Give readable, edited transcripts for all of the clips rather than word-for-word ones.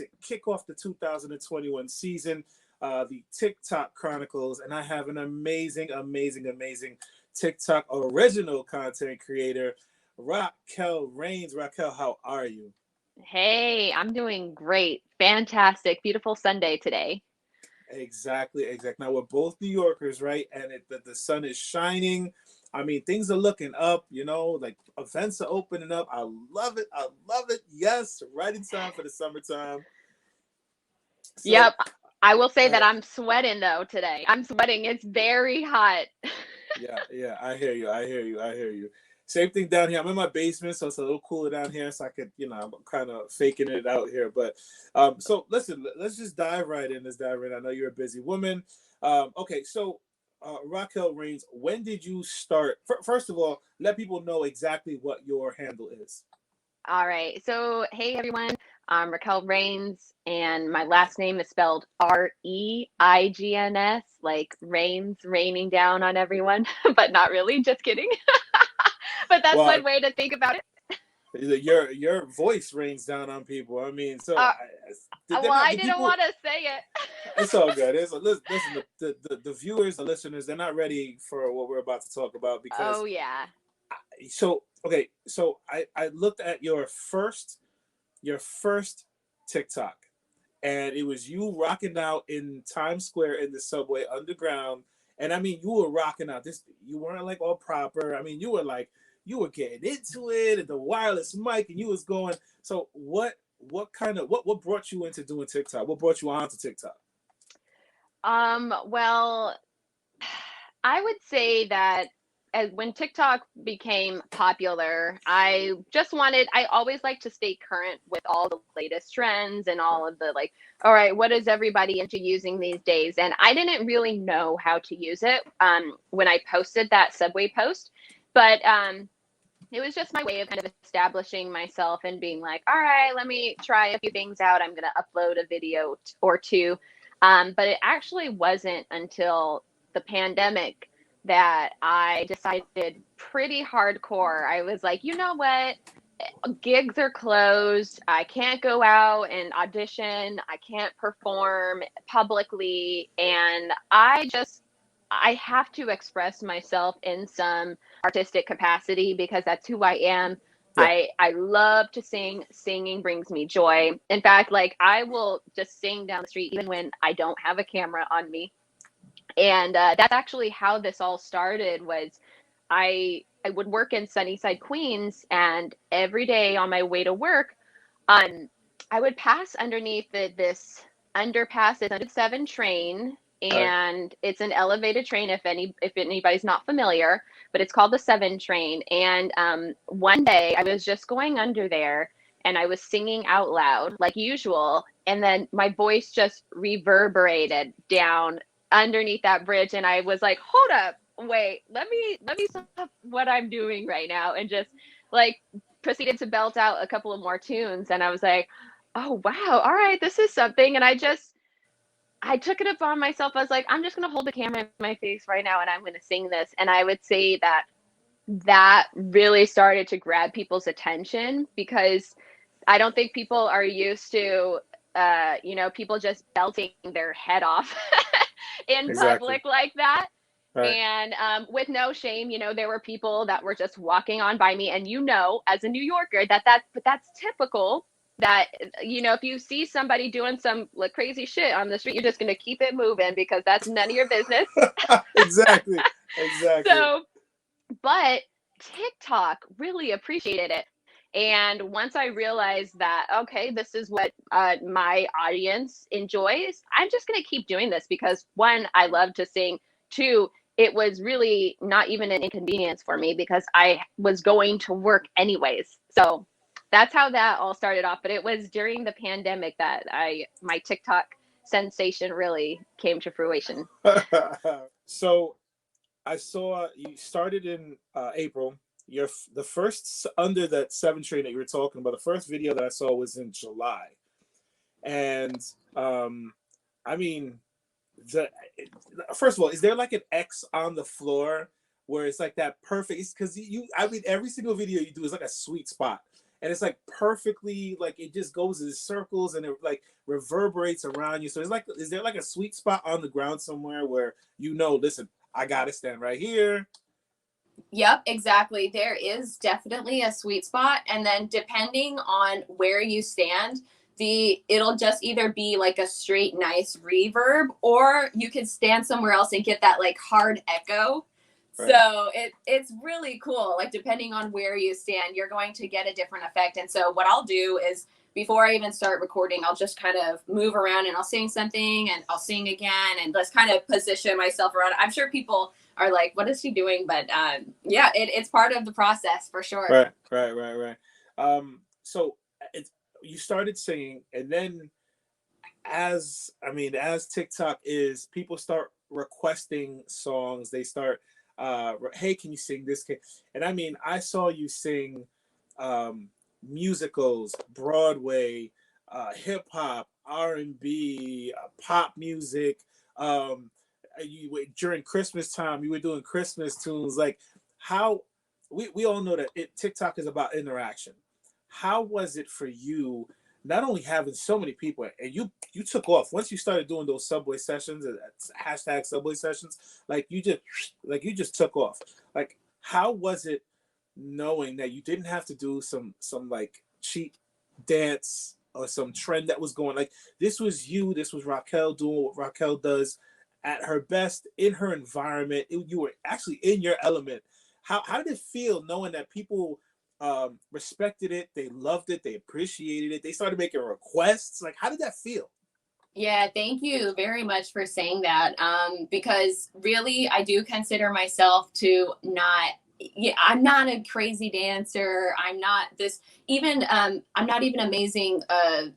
to kick off the 2021 season, the Tik Tok Chronicles, and I have an amazing, amazing, amazing TikTok original content creator, Raquel Rains. Raquel, how are you? Hey, I'm doing great. Fantastic. Beautiful Sunday today. Exactly, exactly. Now we're both New Yorkers, right? And the sun is shining. I mean, things are looking up. Like events are opening up. I love it. I love it. Yes, right in time for the summertime. So, Yep. I will say uh, that I'm sweating though today. I'm sweating. It's very hot. yeah, yeah. I hear you. I hear you. I hear you. Same thing down here. I'm in my basement, so it's a little cooler down here. So I could, I'm kind of faking it out here. But so listen, let's just dive right in. Let's dive right in. I know you're a busy woman. Okay, so Raquel Rains, when did you start? First of all, let people know exactly what your handle is. All right. So, hey everyone. I'm Raquel Rains, and my last name is spelled Reigns, like rains raining down on everyone, but not really. Just kidding. But that's Well, one way to think about it. your voice rains down on people. I mean, so Uh, they're well, not I the didn't people. want to say it. It's all good. Listen, the viewers, the listeners, they're not ready for what we're about to talk about because Oh, yeah. so I looked at your first TikTok, and it was you rocking out in Times Square in the subway underground. And I mean, you were rocking out. You weren't like all proper. I mean, you were getting into it and the wireless mic, and you was going. So what brought you into doing TikTok? What brought you onto TikTok? Well, I would say that as when TikTok became popular, I always like to stay current with all the latest trends and all of the like, all right, what is everybody into using these days? And I didn't really know how to use it when I posted that Subway post, but it was just my way of kind of establishing myself and being like, all right, let me try a few things out. I'm going to upload a video or two. But it actually wasn't until the pandemic that I decided pretty hardcore. I was like, you know what? Gigs are closed. I can't go out and audition. I can't perform publicly. And I have to express myself in some artistic capacity because that's who I am. Yeah. I love to sing. Singing brings me joy. In fact, like I will just sing down the street even when I don't have a camera on me. And that's actually how this all started was I would work in Sunnyside, Queens, and every day on my way to work, um, I would pass underneath this underpass. It's under the 7 train, All right. and it's an elevated train. If anybody's not familiar, but it's called the 7 train. And one day I was just going under there, and I was singing out loud like usual, and then my voice just reverberated down underneath that bridge, and I was like, hold up, wait, let me stop what I'm doing right now, and just like proceeded to belt out a couple of more tunes. And I was like, oh wow, all right, this is something. And I took it upon myself. I was like, I'm just gonna hold the camera in my face right now and I'm gonna sing this. And I would say that that really started to grab people's attention because I don't think people are used to people just belting their head off in Exactly. public like that. All right. And with no shame, there were people that were just walking on by me. And as a New Yorker, but that's typical. That if you see somebody doing some like crazy shit on the street, you're just gonna keep it moving because that's none of your business. Exactly. Exactly. So, but TikTok really appreciated it. And once I realized that, okay, this is what my audience enjoys, I'm just going to keep doing this because one, I love to sing. Two, it was really not even an inconvenience for me because I was going to work anyways. So that's how that all started off. But it was during the pandemic that my TikTok sensation really came to fruition. So I saw you started in April. The first under that 7 train that you were talking about. The first video that I saw was in July, and um, I mean, the first of all, is there like an X on the floor where it's like that perfect? Because I mean, every single video you do is like a sweet spot, and it's like perfectly, like it just goes in circles and it like reverberates around you. So it's like, is there like a sweet spot on the ground somewhere where listen, I gotta stand right here? Yep, exactly. There is definitely a sweet spot. And then depending on where you stand, it'll just either be like a straight nice reverb, or you can stand somewhere else and get that like hard echo. Right. So it's really cool. Like depending on where you stand, you're going to get a different effect. And so what I'll do is before I even start recording, I'll just kind of move around and I'll sing something and I'll sing again and just kind of position myself around. I'm sure people are like, what is she doing? But yeah, it's part of the process for sure. Right. So you started singing, and then as TikTok is, people start requesting songs. They start, hey, can you sing this? And I mean, I saw you sing musicals, Broadway, hip hop, R&B, pop music. During Christmas time, you were doing Christmas tunes. Like, how we all know that TikTok is about interaction. How was it for you, not only having so many people, and you took off once you started doing those Subway sessions, hashtag Subway sessions, like you just took off. Like, how was it knowing that you didn't have to do some like cheap dance or some trend that was going, like this was Raquel doing what Raquel does at her best in her environment. You were actually in your element. How did it feel knowing that people respected it, they loved it, they appreciated it, they started making requests? Like, how did that feel? Yeah, thank you very much for saying that. Because really, I do consider myself to not. Yeah, I'm not a crazy dancer. I'm not this even. I'm not even amazing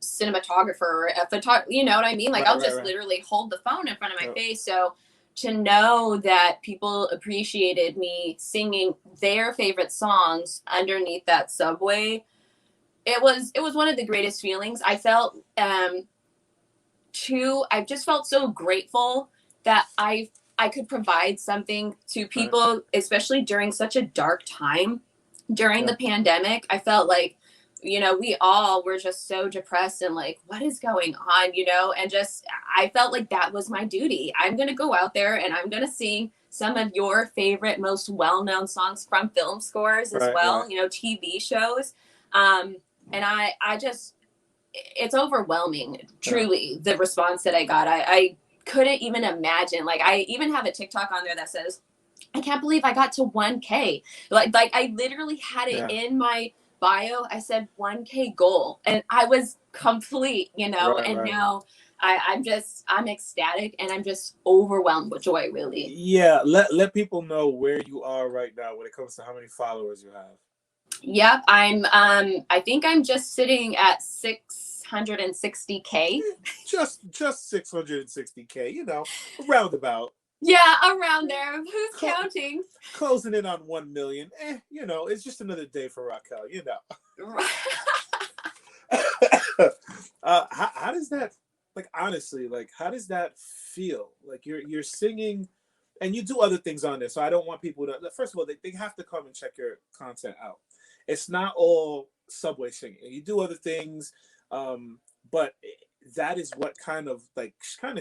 cinematographer, a photographer. You know what I mean? Like I'll just literally hold the phone in front of my face. So to know that people appreciated me singing their favorite songs underneath that subway, it was one of the greatest feelings. I felt I just felt so grateful that I could provide something to people, especially during such a dark time during the pandemic. I felt like, we all were just so depressed and like, what is going on, and just, I felt like that was my duty. I'm going to go out there and I'm going to sing some of your favorite, most well-known songs from film scores as well, TV shows. And I just, it's overwhelming, truly, the response that I got. I couldn't even imagine. Like, I even have a TikTok on there that says, I can't believe I got to 1K. Like I literally had it in my bio. I said 1K goal, and I was complete, now I'm ecstatic, and I'm just overwhelmed with joy, really. Yeah, let people know where you are right now when it comes to how many followers you have. Yep, I think I'm just sitting at 660K. Just 660K, roundabout. Yeah, around there. Who's counting? Closing in on 1 million. It's just another day for Raquel, how does that, like, honestly, like, how does that feel? Like, you're singing and you do other things on there. So I don't want people to, first of all, they have to come and check your content out. It's not all Subway singing. You do other things, but that is what kind of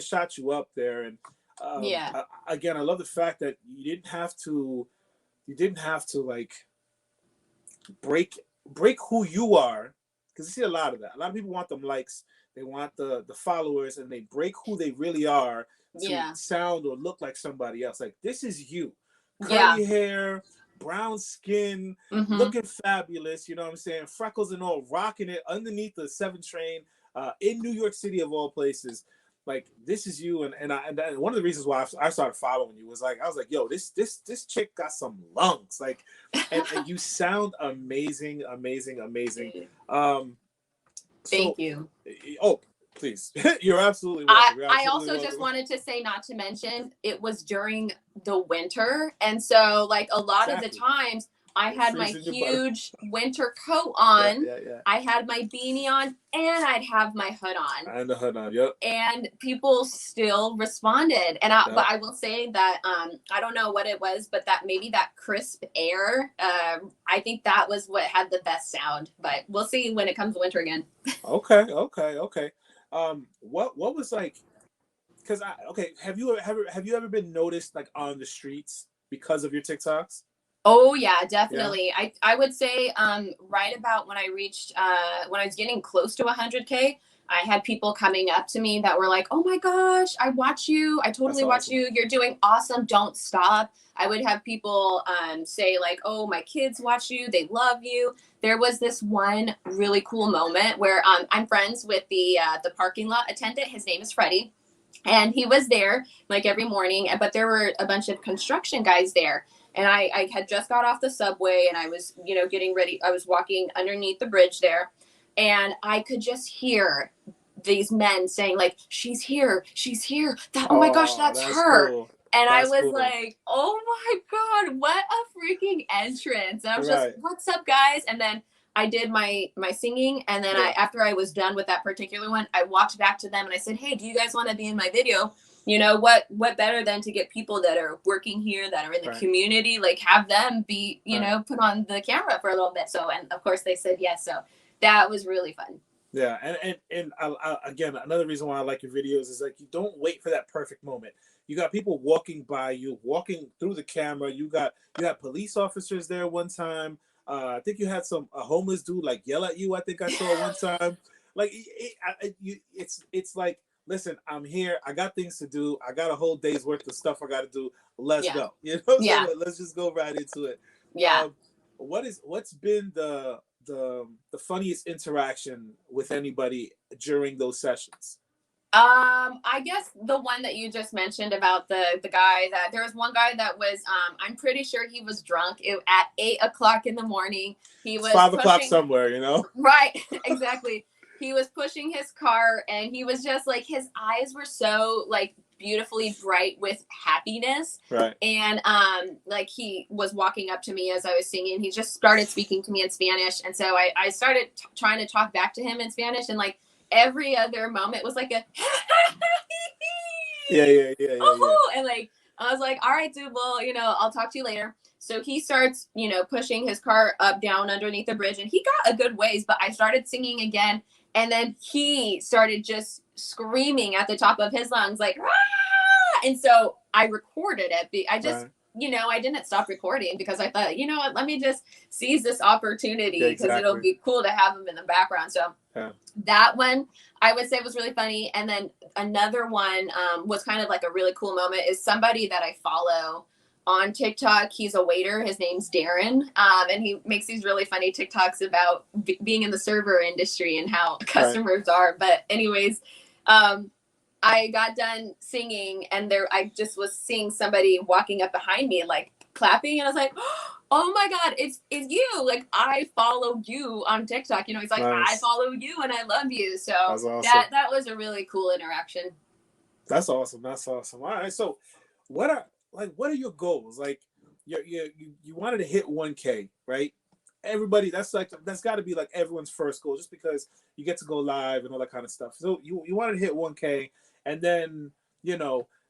shot you up there. And again, I love the fact that you didn't have to like break who you are, because you see a lot of that. A lot of people want them likes, they want the followers, and they break who they really are to sound or look like somebody else. Like, this is you, curly hair, brown skin, looking fabulous, you know what I'm saying, freckles and all, rocking it underneath the 7 train in New York City of all places. Like, this is you. And one of the reasons why I started following you was like, I was like, yo, this chick got some lungs. Like, and you sound amazing. Thank you. Oh, please. You're absolutely welcome. I also just wanted to say, not to mention, it was during the winter. And so, like, a lot of the times I had my Freezing your butt. huge winter coat on. Yeah. I had my beanie on, and I'd have my hood on. And the hood on. Yep. And people still responded. And but I will say that I don't know what it was, but that maybe that crisp air, I think that was what had the best sound. But we'll see when it comes to winter again. Okay. What was like? Because have you ever been noticed like on the streets because of your TikToks? Oh yeah, definitely. Yeah. I would say right about when I reached when I was getting close to 100K, I had people coming up to me that were like, "Oh my gosh, I watch you. I totally watch you. You're doing awesome. Don't stop." I would have people say like, "Oh, my kids watch you. They love you." There was this one really cool moment where I'm friends with the parking lot attendant. His name is Freddie. And he was there like every morning, but there were a bunch of construction guys there. And I had just got off the subway and I was, getting ready. I was walking underneath the bridge there and I could just hear these men saying like, she's here. Oh my gosh, that's her. Cool. And that's I was cool. Like, oh my God, what a freaking entrance. And I was just, what's up guys? And then I did my singing. And then after I was done with that particular one, I walked back to them and I said, hey, do you guys want to be in my video? What better than to get people that are working here, that are in the community, like have them be, put on the camera for a little bit. So, and of course they said yes. So that was really fun. Yeah. And I, again, another reason why I like your videos is like, you don't wait for that perfect moment. You got people walking by you, walking through the camera. You got police officers there one time. I think you had a homeless dude like yell at you. I think I saw one time. Like it's like, listen, I'm here. I got things to do. I got a whole day's worth of stuff I got to do. Let's go. So let's just go right into it. Yeah. What's been the funniest interaction with anybody during those sessions? I guess the one that you just mentioned about the guy that there was one guy that was I'm pretty sure he was drunk at 8:00 in the morning. He was 5:00 somewhere, Right, exactly. He was pushing his car and he was just like, his eyes were so like beautifully bright with happiness. Right. And like he was walking up to me as I was singing. He just started speaking to me in Spanish. And so I started trying to talk back to him in Spanish, and like every other moment was like a yeah. And like I was like, all right, dude, well, I'll talk to you later. So he starts, pushing his car up down underneath the bridge, and he got a good ways, but I started singing again. And then he started just screaming at the top of his lungs, like, ah! And so I recorded it. I just, I didn't stop recording because I thought, you know what, let me just seize this opportunity because it'll be cool to have him in the background. So that one I would say was really funny. And then another one was kind of like a really cool moment is somebody that I follow on TikTok. He's a waiter. His name's Darren. And he makes these really funny TikToks about being in the server industry and how customers are. But anyways, I got done singing and I just was seeing somebody walking up behind me, like clapping. And I was like, oh my God, it's you. Like, I follow you on TikTok. He's like, nice. I follow you and I love you. So awesome. that was a really cool interaction. That's awesome. All right. So what are your goals? Like you wanted to hit 1K, right? Everybody, that's got to be like everyone's first goal, just because you get to go live and all that kind of stuff. So you wanted to hit 1K, and then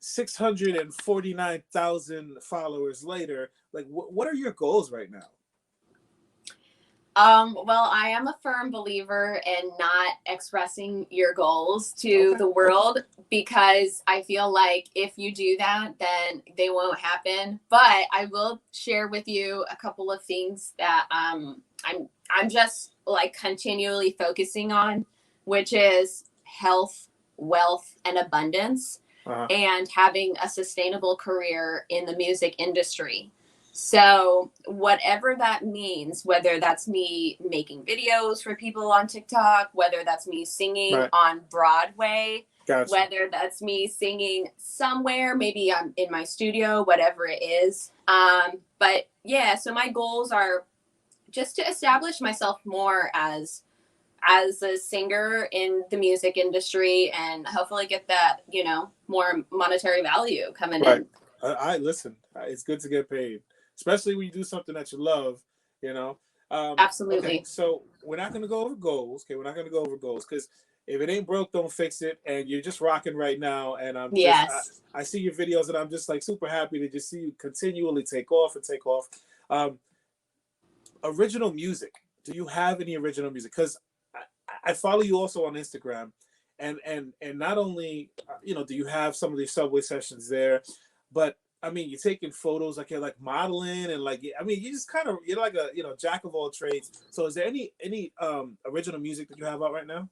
649,000 followers later. Like, what are your goals right now? Well, I am a firm believer in not expressing your goals to the world, because I feel like if you do that, then they won't happen. But I will share with you a couple of things that I'm just like continually focusing on, which is health, wealth, and abundance, and having a sustainable career in the music industry. So whatever that means, whether that's me making videos for people on TikTok, whether that's me singing on Broadway, whether that's me singing somewhere, maybe I'm in my studio, whatever it is. But yeah, so my goals are just to establish myself more as a singer in the music industry, and hopefully get that, more monetary value coming in. I listen, it's good to get paid, especially when you do something that you love. you know. Absolutely. Okay, so we're not going to go over goals. Okay, we're not going to go over goals because if it ain't broke, don't fix it. And you're just rocking right now, and Yes. I see your videos, and I'm just like super happy to just see you continually take off and take off. Um, Original music. Do you have any original music? Because I follow you also on Instagram, and not only do you have some of these subway sessions there, but I mean you're taking photos like you're like modeling and like I mean you just kind of you're like a jack of all trades. So is there any original music that you have out right now?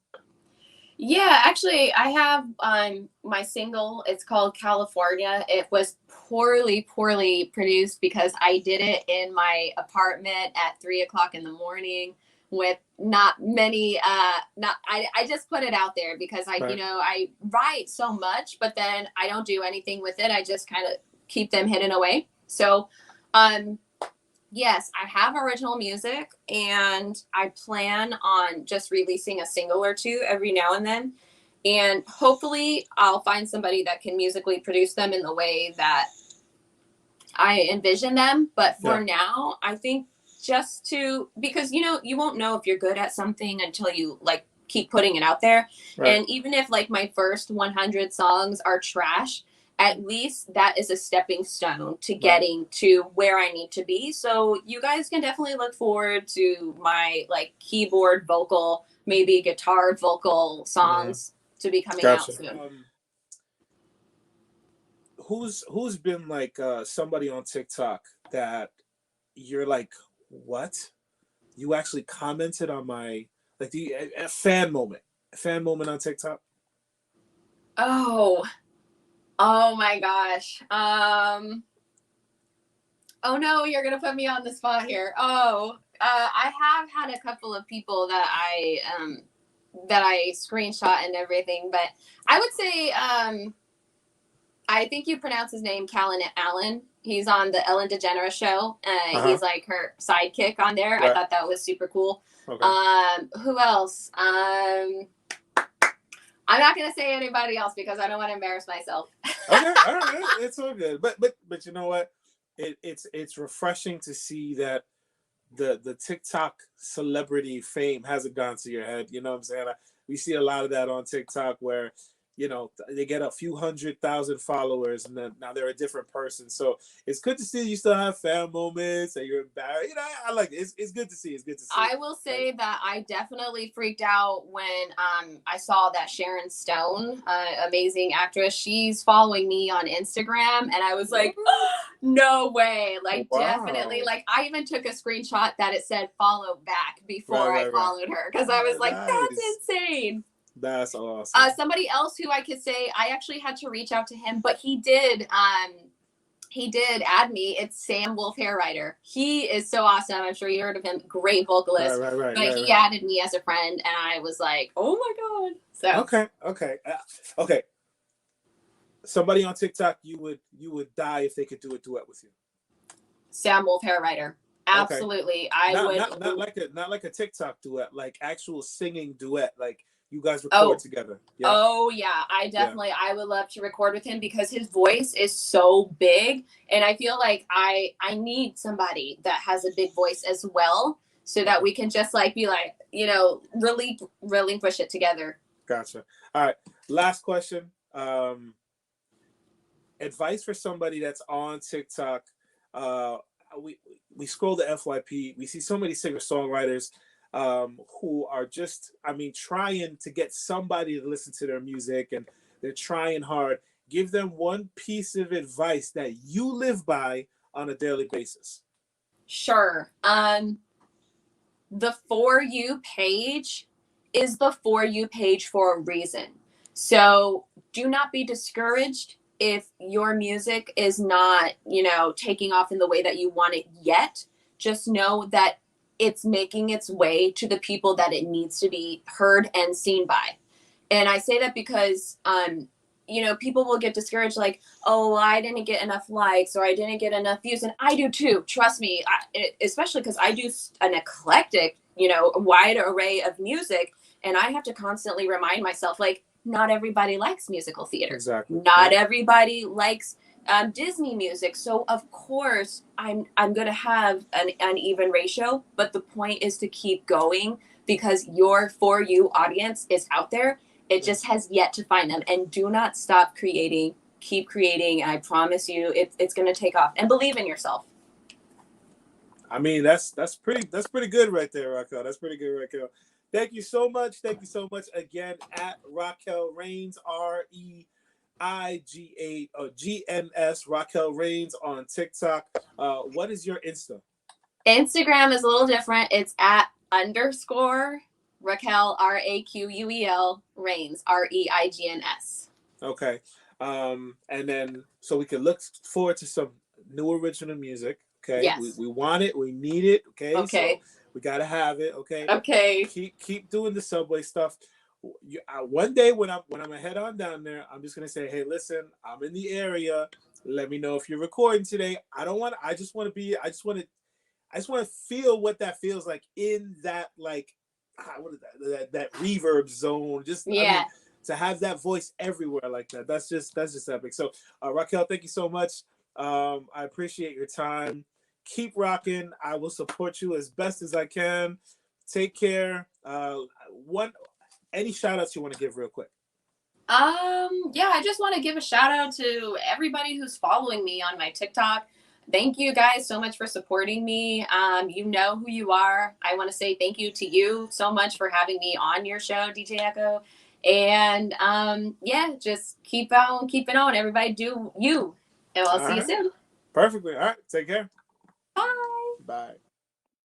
Yeah, actually, I have my single. It's called California. It was poorly produced because I did it in my apartment at 3 o'clock in the morning with not many. Not I just put it out there because Right. I write so much, but then I don't do anything with it. I just kind of keep them hidden away. So, um, yes, I have original music and I plan on just releasing a single or two every now and then. And hopefully I'll find somebody that can musically produce them in the way that I envision them. But for Yeah. now, I think because you won't know if you're good at something until you like keep putting it out there. Right. And even if like my first 100 songs are trash, at least that is a stepping stone to getting to where I need to be. So you guys can definitely look forward to my like keyboard vocal, maybe guitar vocal songs to be coming out Gotcha. soon. Who's been like somebody on TikTok that you're like, what? You actually commented on my like a fan moment on TikTok? Oh my gosh. Oh no, you're gonna put me on the spot here. I have had a couple of people that I screenshot and everything, but I would say I think you pronounce his name Callan Allen. He's on the Ellen DeGeneres show. He's like her sidekick on there. Right. I thought that was super cool. Okay. Who else? I'm not gonna say anybody else because I don't want to embarrass myself. Okay, all right, it's all good. But you know what? It's refreshing to see that the TikTok celebrity fame hasn't gone to your head. You know what I'm saying? We see a lot of that on TikTok where they get a few 100,000 followers and then now they're a different person. So it's good to see you still have fan moments and you're embarrassed. I like it. It's good to see. It's good to see. I will say that I definitely freaked out when I saw that Sharon Stone, amazing actress, she's following me on Instagram, and I was like, oh, no way! Like definitely, like I even took a screenshot that it said follow back before I followed her because I was like, that's insane. That's awesome. Somebody else who I could say I actually had to reach out to him, but he did add me. It's Sam Wolf Hairwriter. He is so awesome. I'm sure you heard of him. Great vocalist. But he added me as a friend, and I was like, oh my god. So okay. Somebody on TikTok you would die if they could do a duet with you. Sam Wolf Hairwriter. Absolutely. Okay. Not like a TikTok duet, like actual singing duet, like you guys record together. Yeah. Oh yeah, I would love to record with him because his voice is so big, and I feel like I need somebody that has a big voice as well, so that we can just like be like really relinquish it together. Gotcha. All right, last question. Advice for somebody that's on TikTok. We scroll the FYP. We see so many singer-songwriters who are just, trying to get somebody to listen to their music, and they're trying hard. Give them one piece of advice that you live by on a daily basis. Sure. The For You page is the For You page for a reason. So do not be discouraged if your music is not, taking off in the way that you want it yet. Just know that it's making its way to the people that it needs to be heard and seen by. And I say that because, people will get discouraged like, oh, I didn't get enough likes or I didn't get enough views. And I do too. Trust me, especially because I do an eclectic, wide array of music. And I have to constantly remind myself, like, not everybody likes musical theater. Exactly. Not everybody likes Disney music. So of course I'm gonna have an uneven ratio, but the point is to keep going because your For You audience is out there. It just has yet to find them. And do not stop creating. Keep creating. And I promise you, it's gonna take off. And believe in yourself. I mean, that's pretty good right there, Raquel. That's pretty good, Raquel. Thank you so much. Thank you so much again at Raquel Reigns, REIGAGNS, Raquel Reigns on TikTok. What is your Insta? Instagram is a little different. It's at _ Raquel RAQUEL Reigns REIGNS. Okay. And then so we can look forward to some new original music. Okay. Yes. We want it. We need it. Okay. Okay. So we gotta have it. Okay. Okay. Keep doing the subway stuff. One day when I'm gonna head on down there, I'm just gonna say, hey, listen, I'm in the area. Let me know if you're recording today. I just want to feel what that feels like in that, like, what is that reverb zone. Just Yeah. I mean, to have that voice everywhere like that. That's just epic. So Raquel, thank you so much. I appreciate your time. Keep rocking. I will support you as best as I can. Take care. Any shout outs you want to give real quick? Yeah, I just want to give a shout out to everybody who's following me on my TikTok. Thank you guys so much for supporting me. You know who you are. I want to say thank you to you so much for having me on your show, DJ Echo. And yeah, just keep it on. Everybody do you. And I'll see you soon. Perfectly. All right. Take care. Bye. Bye.